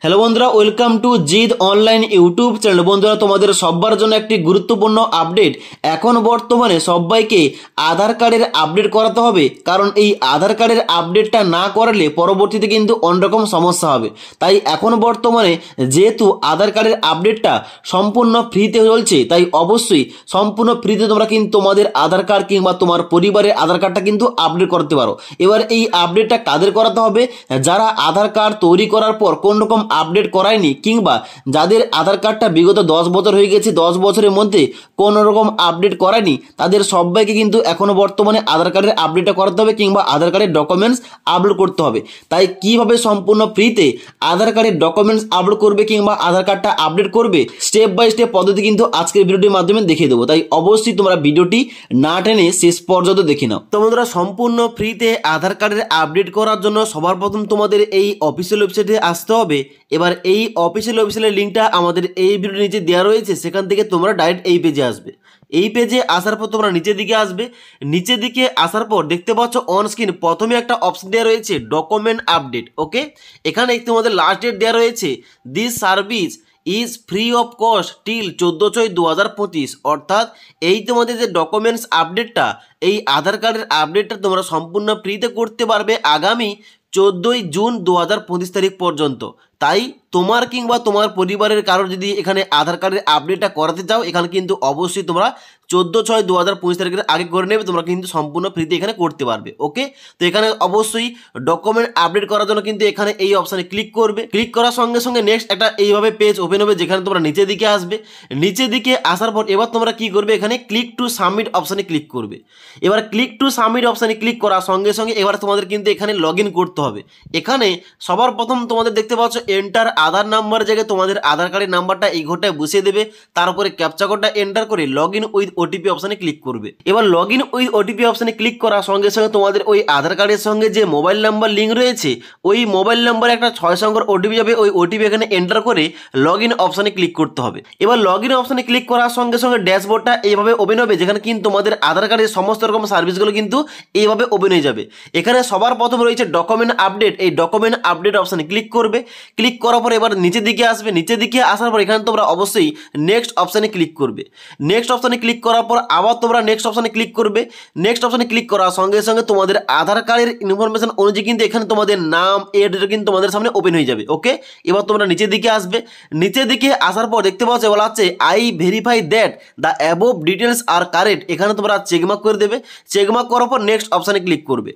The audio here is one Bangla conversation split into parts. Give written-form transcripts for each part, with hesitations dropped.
হ্যালো বন্ধুরা, welcome to Gide online YouTube channel. বন্ধুরা, তোমাদের সবার জন্য একটি গুরুত্বপূর্ণ আপডেট। এখন বর্তমানে সবাইকে আধার কার্ডের আপডেট করাতে হবে, কারণ এই আধার কার্ডের আপডেটটা না করালে পরবর্তীতে কিন্তু অন্যরকম সমস্যা হবে। তাই এখন বর্তমানে যেহেতু আধার কার্ডের আপডেটটা সম্পূর্ণ ফ্রিতে চলছে, তাই অবশ্যই সম্পূর্ণ ফ্রিতে তোমরা কিন্তু তোমাদের আধার কার্ড কিংবা তোমার পরিবারের আধার কার্ডটা কিন্তু আপডেট করতে পারো। এবার এই আপডেটটা কাদের করাতে হবে? যারা আধার কার্ড তৈরি করার পর কোন রকম আপডেট করায়নি, কিংবা যাদের আধার কার্ডটা বিগত 10 বছর হয়ে গেছে, 10 বছরের মধ্যে কোন রকম আপডেট করায়নি, তাদের সবাইকে কিন্তু এখনো বর্তমানে আধার কার্ডের আপডেটটা করাতে হবে কিংবা আধার কার্ডের ডকুমেন্টস আপলোড করতে হবে। তাই কিভাবে সম্পূর্ণ ফ্রিতে আধার কার্ডের ডকুমেন্টস আপলোড করবে কিংবা আধার কার্ডটা আপডেট করবে, স্টেপ বাই স্টেপ পদ্ধতি কিন্তু আজকের ভিডিওটির মাধ্যমে দেখিয়ে দেবো। তাই অবশ্যই তোমরা ভিডিওটি না টেনে শেষ পর্যন্ত দেখে নাও। তো বন্ধুরা, সম্পূর্ণ ফ্রিতে আধার কার্ডের আপডেট করার জন্য সবার প্রথম তোমাদের এই অফিসিয়াল ওয়েবসাইটে আসতে হবে। এবার এই অফিসিয়ালের লিঙ্কটা আমাদের এই ভিডিওর নিচে দেওয়া রয়েছে, সেখান থেকে তোমরা ডাইরেক্ট এই পেজে আসবে। এই পেজে আসার পর তোমরা নিচের দিকে আসবে। নিচের দিকে আসার পর দেখতে পাচ্ছ অন স্ক্রিন প্রথমে একটা অপশন দেওয়া রয়েছে ডকুমেন্ট আপডেট। ওকে, এখানে তোমাদের লাস্ট ডেট দেওয়া রয়েছে this service is free of cost till 14/6/2025। অর্থাৎ এই তোমাদের যে ডকুমেন্টস আপডেটটা, এই আধার কার্ডের আপডেটটা তোমরা সম্পূর্ণ ফ্রিতে করতে পারবে আগামী 14 জুন 2025 তারিখ পর্যন্ত। তাই তোমার কিংবা তোমার পরিবারের কারোর যদি এখানে আধার কার্ডের আপডেটটা করাতে চাও, এখানে কিন্তু অবশ্যই তোমরা 14/6/2025 তারিখের আগে করে নেবে, তোমরা কিন্তু সম্পূর্ণ ফ্রিতে এখানে করতে পারবে। ওকে, তো এখানে অবশ্যই ডকুমেন্ট আপডেট করার জন্য কিন্তু এখানে এই অপশানে ক্লিক করবে। ক্লিক করার সঙ্গে সঙ্গে নেক্সট একটা এইভাবে পেজ ওপেন হবে, যেখানে তোমরা নিচের দিকে আসবে। নিচের দিকে আসার পর এবার তোমরা কি করবে, এখানে ক্লিক টু সাবমিট অপশানে ক্লিক করবে। এবার ক্লিক টু সাবমিট অপশানে ক্লিক করার সঙ্গে সঙ্গে এবার তোমাদের কিন্তু এখানে লগ ইন করতে হবে। এখানে সবার প্রথম তোমাদের দেখতে পাচ্ছ এন্টার আধার নাম্বার জায়গায় তোমাদের আধার কার্ডের নাম্বারটা এই ঘরটায় বসিয়ে দেবে। তারপরে ক্যাপচা কোডটা এন্টার করে লগ ইন উইথ ওটিপি অপশানে ক্লিক করবে। এবার লগ ইন উইথ ওটিপি অপশানে ক্লিক করার সঙ্গে সঙ্গে তোমাদের ওই আধার কার্ডের সঙ্গে যে মোবাইল নাম্বার লিঙ্ক রয়েছে, ওই মোবাইল নাম্বারে একটা 6 সংখ্যার ওটিপি যাবে। ওই ওটিপি এখানে এন্টার করে লগ ইন অপশানে ক্লিক করতে হবে। এবার লগ ইন অপশানে ক্লিক করার সঙ্গে সঙ্গে ড্যাশবোর্ডটা এইভাবে ওপেন হবে, যেখানে কিন্তু তোমাদের আধার কার্ডের সমস্ত রকম সার্ভিসগুলো কিন্তু এইভাবে ওপেন হয়ে যাবে। এখানে সবার প্রথম রয়েছে ডকুমেন্ট আপডেট। এই ডকুমেন্ট আপডেট অপশানে ক্লিক করবে। ক্লিক করার পর এবার নিচের দিকে আসবে। নিচের দিকে আসার পর এখানে তোমরা অবশ্যই নেক্সট অপশানে ক্লিক করবে। নেক্সট অপশানে ক্লিক করার পর আবার তোমরা নেক্সট অপশানে ক্লিক করবে। নেক্সট অপশানে ক্লিক করার সঙ্গে সঙ্গে তোমাদের আধার কার্ডের ইনফরমেশন অনুযায়ী কিন্তু এখানে তোমাদের নাম এড্রেস কিন্তু তোমাদের সামনে ওপেন হয়ে যাবে। ওকে, এবার তোমরা নিচের দিকে আসবে। নিচের দিকে আসার পর দেখতে পাচ্ছ বলা আছে I verify that the above details are correct. এখানে তোমরা চেকমার্ক করে দেবে। চেকমার্ক করার পর নেক্সট অপশানে ক্লিক করবে।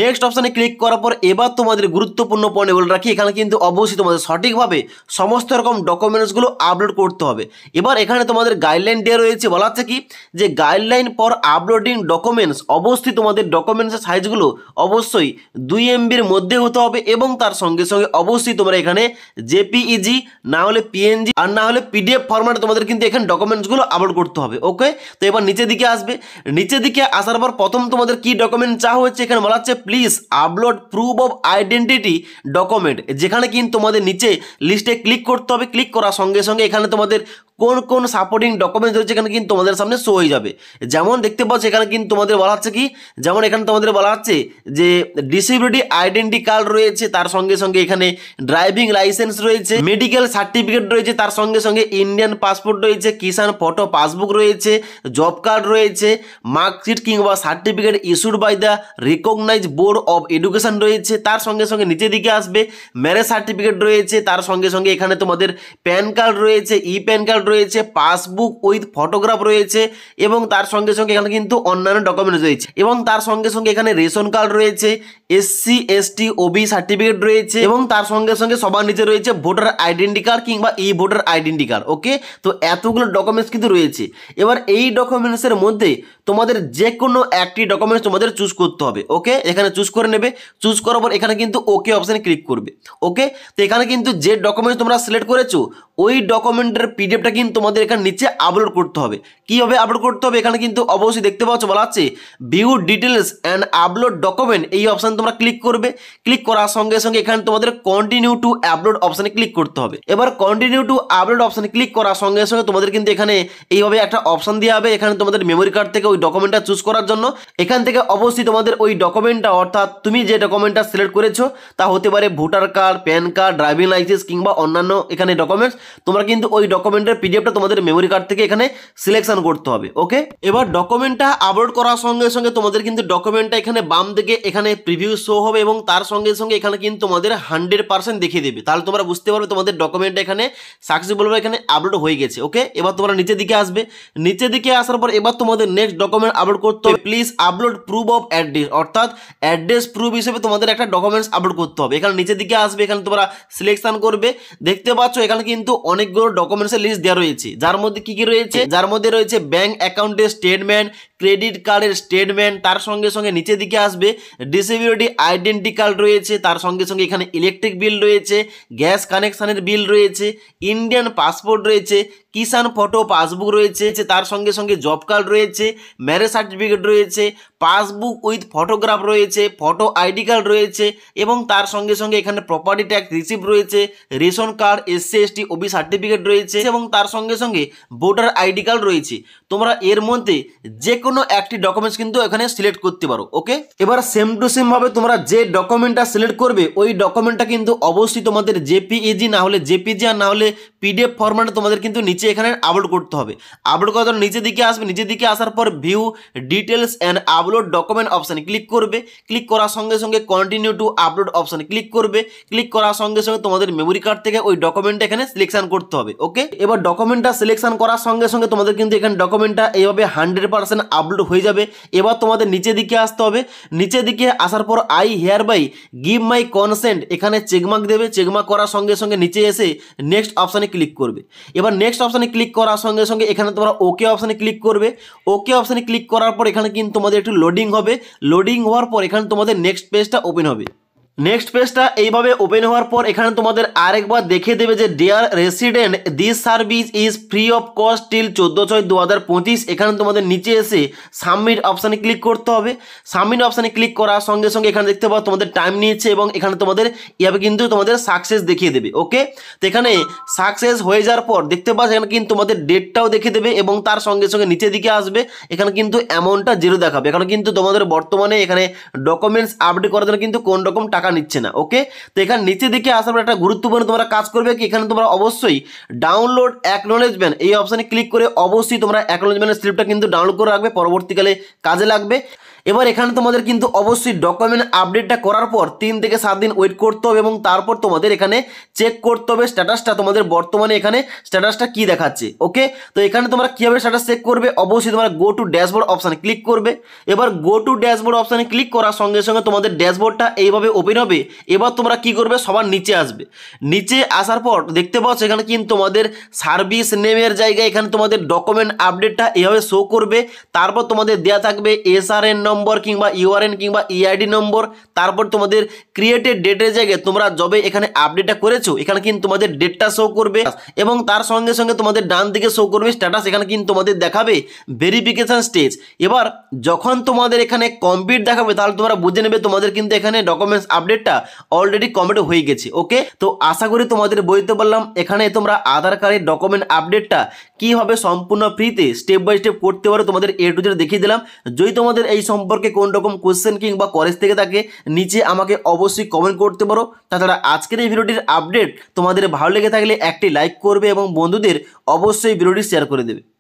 নেক্সট অপশানে ক্লিক করার পর এবার তোমাদের গুরুত্বপূর্ণ পয়েন্ট বলে রাখি, এখানে কিন্তু অবশ্যই তোমাদের সঠিকভাবে সমস্ত রকম ডকুমেন্টসগুলো আপলোড করতে হবে। এবার এখানে তোমাদের গাইডলাইন দেওয়া রয়েছে, বলা আছে কি যে গাইডলাইন ফর আপলোডিং ডকুমেন্টস। অবশ্যই তোমাদের ডকুমেন্টসের সাইজগুলো অবশ্যই 2 MBর মধ্যে হতে হবে এবং তার সঙ্গে সঙ্গে অবশ্যই তোমরা এখানে জেপিইজি না হলে পিএনজি আর না হলে পিডিএফ ফরম্যাটে তোমাদের কিন্তু এখানে ডকুমেন্টসগুলো আপলোড করতে হবে। ওকে, তো এবার নিচের দিকে আসবে। নিচের দিকে আসার পর প্রথম তোমাদের কি ডকুমেন্ট চাওয়া হচ্ছে, এখানে বলা হচ্ছে please upload proof of identity document, যেখানে কিন্তু তোমাদের নিচে লিস্টে ক্লিক করতে হবে। ক্লিক করার সঙ্গে সঙ্গে এখানে তোমাদের কোন কোন সাপোর্টিং ডকুমেন্টস রয়েছে এখানে কিন্তু তোমাদের সামনে শো হয়ে যাবে। যেমন দেখতে পাচ্ছ এখানে কিন্তু তোমাদের বলা হচ্ছে কি, যেমন এখানে তোমাদের বলা হচ্ছে যে ডিসেবিলিটি আইডেন্টি কার্ড রয়েছে, তার সঙ্গে সঙ্গে এখানে ড্রাইভিং লাইসেন্স রয়েছে, মেডিকেল সার্টিফিকেট রয়েছে, তার সঙ্গে সঙ্গে ইন্ডিয়ান পাসপোর্ট রয়েছে, কিষাণ ফটো পাসবুক রয়েছে, জব কার্ড রয়েছে, মার্কশিট কিংবা certificate issued by the recognise board of education রয়েছে। তার সঙ্গে সঙ্গে নিচের দিকে আসবে ম্যারেজ সার্টিফিকেট রয়েছে, তার সঙ্গে সঙ্গে এখানে তোমাদের প্যান কার্ড রয়েছে, ই প্যান কার্ড রয়েছে, পাসবুক উইথ ফটোগ্রাফ রয়েছে এবং তার সঙ্গে সঙ্গে এখানে কিন্তু অন্যান্য ডকুমেন্টস রয়েছে এবং তার সঙ্গে সঙ্গে এখানে রেশন কার্ড রয়েছে, SC ST OB সার্টিফিকেট রয়েছে এবং তার সঙ্গে সঙ্গে সবার নিচে রয়েছে ভোটার আইডেন্টি কার্ড কিংবা ই ভোটার আইডেন্টি কার্ড। ওকে, তো এতগুলো ডকুমেন্টস কিন্তু রয়েছে। এবার এই ডকুমেন্টসের মধ্যে তোমাদের যে কোনো একটি ডকুমেন্টস তোমাদের চুজ করতে হবে। ওকে, এখানে চুজ করে নেবে। চুজ করার পর এখানে কিন্তু ওকে অপশানে ক্লিক করবে। ওকে, তো এখানে কিন্তু যে ডকুমেন্টস তোমরা সিলেক্ট করেছো ওই ডকুমেন্টের পিডিএফটা কিন্তু তোমাদের এখানে নিচে আপলোড করতে হবে। কীভাবে আপলোড করতে হবে, এখানে কিন্তু অবশ্যই দেখতে পাচ্ছ বলা আছে view details and upload document, এই অপশান তোমরা ক্লিক করবে। ক্লিক করার সঙ্গে সঙ্গে এখানে তোমাদের কন্টিনিউ টু আপলোড অপশানে ক্লিক করতে হবে। এবার কন্টিনিউ টু আপলোড অপশানে ক্লিক করার সঙ্গে সঙ্গে তোমাদের কিন্তু এখানে এইভাবে একটা অপশান দেওয়া হবে। এখানে তোমাদের মেমোরি কার্ড থেকে ওই ডকুমেন্টটা চুজ করার জন্য এখান থেকে অবশ্যই তোমাদের ওই ডকুমেন্টটা অর্থাৎ তুমি যে ডকুমেন্টটা সিলেক্ট করেছো তা হতে পারে voter card, pan card, driving licence কিংবা অন্যান্য এখানে ডকুমেন্টস, তোমরা কিন্তু ওই ডকুমেন্টের পিডিএফটা তোমাদের মেমোরি কার্ড থেকে এখানে সিলেকশন করতে হবে। ওকে, এবার ডকুমেন্টটা আপলোড করার সঙ্গে সঙ্গে তোমাদের কিন্তু ডকুমেন্টটা এখানে বাম দিকে এখানে প্রিভিউ শো হবে এবং তার সঙ্গে সঙ্গে এখানে কিন্তু তোমাদের 100% দেখিয়ে দেবে। তাহলে তোমরা বুঝতে পারবে তোমাদের ডকুমেন্টটা এখানে সাকসেসফুলভাবে এখানে আপলোড হয়ে গেছে। ওকে, এবার তোমরা নিচের দিকে আসবে। নিচের দিকে আসার পর এবার তোমাদের নেক্সট ডকুমেন্ট আপলোড করতে হবে। Please upload proof of address, অর্থাৎ অ্যাড্রেস প্রুফ হিসেবে তোমাদের একটা ডকুমেন্টস আপলোড করতে হবে। এখানে নিচের দিকে আসবে, এখানে তোমরা সিলেকশন করবে। দেখতে পাচ্ছ এখানে কিন্তু অনেকগুলো ডকুমেন্টসের লিস্ট দেওয়া রয়েছে, যার মধ্যে কি কি রয়েছে, যার মধ্যে রয়েছে ব্যাংক অ্যাকাউন্টের স্টেটমেন্ট, ক্রেডিট কার্ডের স্টেটমেন্ট, তার সঙ্গে সঙ্গে নিচের দিকে আসবে ডিসেবিলিটি আইডেন্টি কার্ড রয়েছে, তার সঙ্গে সঙ্গে এখানে ইলেকট্রিক বিল রয়েছে, গ্যাস কানেকশনের বিল রয়েছে, ইন্ডিয়ান পাসপোর্ট রয়েছে, কিষাণ ফটো পাসবুক রয়েছে, তার সঙ্গে সঙ্গে জব কার্ড রয়েছে, ম্যারেজ সার্টিফিকেট রয়েছে, পাসবুক উইথ ফটোগ্রাফ রয়েছে, ফটো আইডি কার্ড রয়েছে এবং তার সঙ্গে সঙ্গে এখানে প্রপার্টি ট্যাক্স রিসিপ্ট রয়েছে, ration card, SC ST OBC certificate রয়েছে এবং তার সঙ্গে সঙ্গে ভোটার আইডি কার্ড রয়েছে। তোমরা এর মধ্যে যে কোনো একটি ডকুমেন্টস কিন্তু এখানে সিলেক্ট করতে পারো। ওকে, এবার সেম টু সেম ভাবে তোমরা যে ডকুমেন্টটা সিলেক্ট করবে ওই ডকুমেন্টটা কিন্তু অবশ্যই তোমাদের জেপিইজি না হলে জেপিজি আর না হলে পিডিএফ ফরম্যাটে তোমাদের কিন্তু নিচে এখানে আপলোড করতে হবে। আপলোড করার জন্য নিচের দিকে আসবে, নিচের দিকে আসার পর view details and upload document অপশানে ক্লিক করবে। ক্লিক করার সঙ্গে সঙ্গে কন্টিনিউ টু আপলোড অপশানে ক্লিক করবে। ক্লিক করার সঙ্গে সঙ্গে তোমাদের মেমোরি কার্ড থেকে ওই ডকুমেন্টটা এখানে সিলেকশন করতে হবে। ওকে, এবার ডকুমেন্টটা সিলেকশন করার সঙ্গে সঙ্গে তোমাদের কিন্তু এখানে ডকুমেন্টটা এইভাবে 100% আপলোড হয়ে যাবে। এবার তোমাদের নিচের দিকে আসতে হবে। নিচের দিকে আসার পর I hereby give my consent এখানে চেকমার্ক দেবে। চেকমার্ক করার সঙ্গে সঙ্গে নিচে এসে নেক্সট অপশানে ক্লিক করবে। এবার নেক্সট অপশানে ক্লিক করার সঙ্গে সঙ্গে এখানে তোমরা ওকে অপশানে ক্লিক করবে। ওকে অপশানে ক্লিক করার পর এখানে কিন্তু তোমাদের একটু লোডিং হবে। লোডিং হওয়ার পর এখানে তোমাদের নেক্সট পেজটা ওপেন হবে। নেক্সট পেজটা এইভাবে ওপেন হওয়ার পর এখানে তোমাদের আরেকবার দেখিয়ে দেবে যে dear resident this service is free of cost till 14/6/2025। এখানে তোমাদের নিচে এসে সাবমিট অপশানে ক্লিক করতে হবে। সাবমিট অপশানে ক্লিক করার সঙ্গে সঙ্গে এখানে দেখতে পাও তোমাদের টাইম নিয়েছে এবং এখানে তোমাদের এভাবে কিন্তু তোমাদের সাকসেস দেখিয়ে দেবে। ওকে, তো এখানে সাকসেস হয়ে যাওয়ার পর দেখতে পাচ্ছ এখানে কিন্তু তোমাদের ডেটটাও দেখিয়ে দেবে এবং তার সঙ্গে সঙ্গে নিচের দিকে আসবে, এখানে কিন্তু অ্যামাউন্টটা 0 দেখাবে। এখানে কিন্তু তোমাদের বর্তমানে এখানে ডকুমেন্টস আপডেট করার জন্য কিন্তু কোন রকম টাকা নিচ্ছে না। ওকে, তো এখানে নিচের দিকে আসার পর একটা গুরুত্বপূর্ণ তোমরা কাজ করবে কি, এখানে তোমরা অবশ্যই ডাউনলোড অ্যাকনোলেজমেন্ট এই অপশানে ক্লিক করে অবশ্যই তোমরা অ্যাকনোলেজমেন্টের স্লিপটা কিন্তু ডাউনলোড করে রাখবে, পরবর্তীকালে কাজে লাগবে। এবার এখানে তোমাদের কিন্তু অবশ্যই ডকুমেন্ট আপডেটটা করার পর 3 থেকে 7 দিন ওয়েট করতে হবে এবং তারপর তোমাদের এখানে চেক করতে হবে স্ট্যাটাসটা তোমাদের বর্তমানে এখানে স্ট্যাটাসটা কি দেখাচ্ছে। ওকে, তো এখানে তোমরা কীভাবে স্ট্যাটাস চেক করবে, অবশ্যই তোমরা গো টু ড্যাশবোর্ড অপশানে ক্লিক করবে। এবার গো টু ড্যাশবোর্ড অপশানে ক্লিক করার সঙ্গে সঙ্গে তোমাদের ড্যাশবোর্ডটা এইভাবে ওপেন হবে। এবার তোমরা কি করবে, সবার নিচে আসবে। নিচে আসার পর দেখতে পাচ্ছ এখানে কিন্তু তোমাদের সার্ভিস নেমের জায়গায় এখানে তোমাদের ডকুমেন্ট আপডেটটা এইভাবে শো করবে। তারপর তোমাদের দেওয়া থাকবে এসআরএন নম্বর কিংবা ইউআরএন কিংবা ইআইডি নম্বর। তারপর তোমাদের ক্রিয়েটেড ডেটের জায়গায় তোমরা যবে এখানে আপডেটটা করেছো এখানে কিন্তু তোমাদের ডেটটা শো করবে এবং তার সঙ্গে সঙ্গে তোমাদের ডান দিকে শো করবে স্ট্যাটাস। এখানে কিন্তু তোমাদের দেখাবে ভেরিফিকেশন স্টেজ। এবার যখন তোমাদের এখানে কমপ্লিট দেখাবে তাহলে তোমরা বুঝে নেবে তোমাদের কিন্তু এখানে ডকুমেন্টস আপডেটটা অলরেডি কমপ্লিট হয়ে গেছে। ওকে, তো আশা করি তোমাদের বলতে পারলাম এখানে তোমরা আধার কার্ডের ডকুমেন্ট আপডেটটা কীভাবে সম্পূর্ণ ফ্রিতে স্টেপ বাই স্টেপ করতে পারো তোমাদের A to Z দেখিয়ে দিলাম। যদি তোমাদের এই সম্পর্কে কোন রকম কোশ্চেন কিংবা কলেজ থেকে থাকে নিচে আমাকে অবশ্যই কমেন্ট করতে পারো। তাছাড়া আজকের এই ভিডিওটির আপডেট তোমাদের ভালো লেগে থাকলে একটি লাইক করবে এবং বন্ধুদের অবশ্যই ভিডিওটি শেয়ার করে দেবে।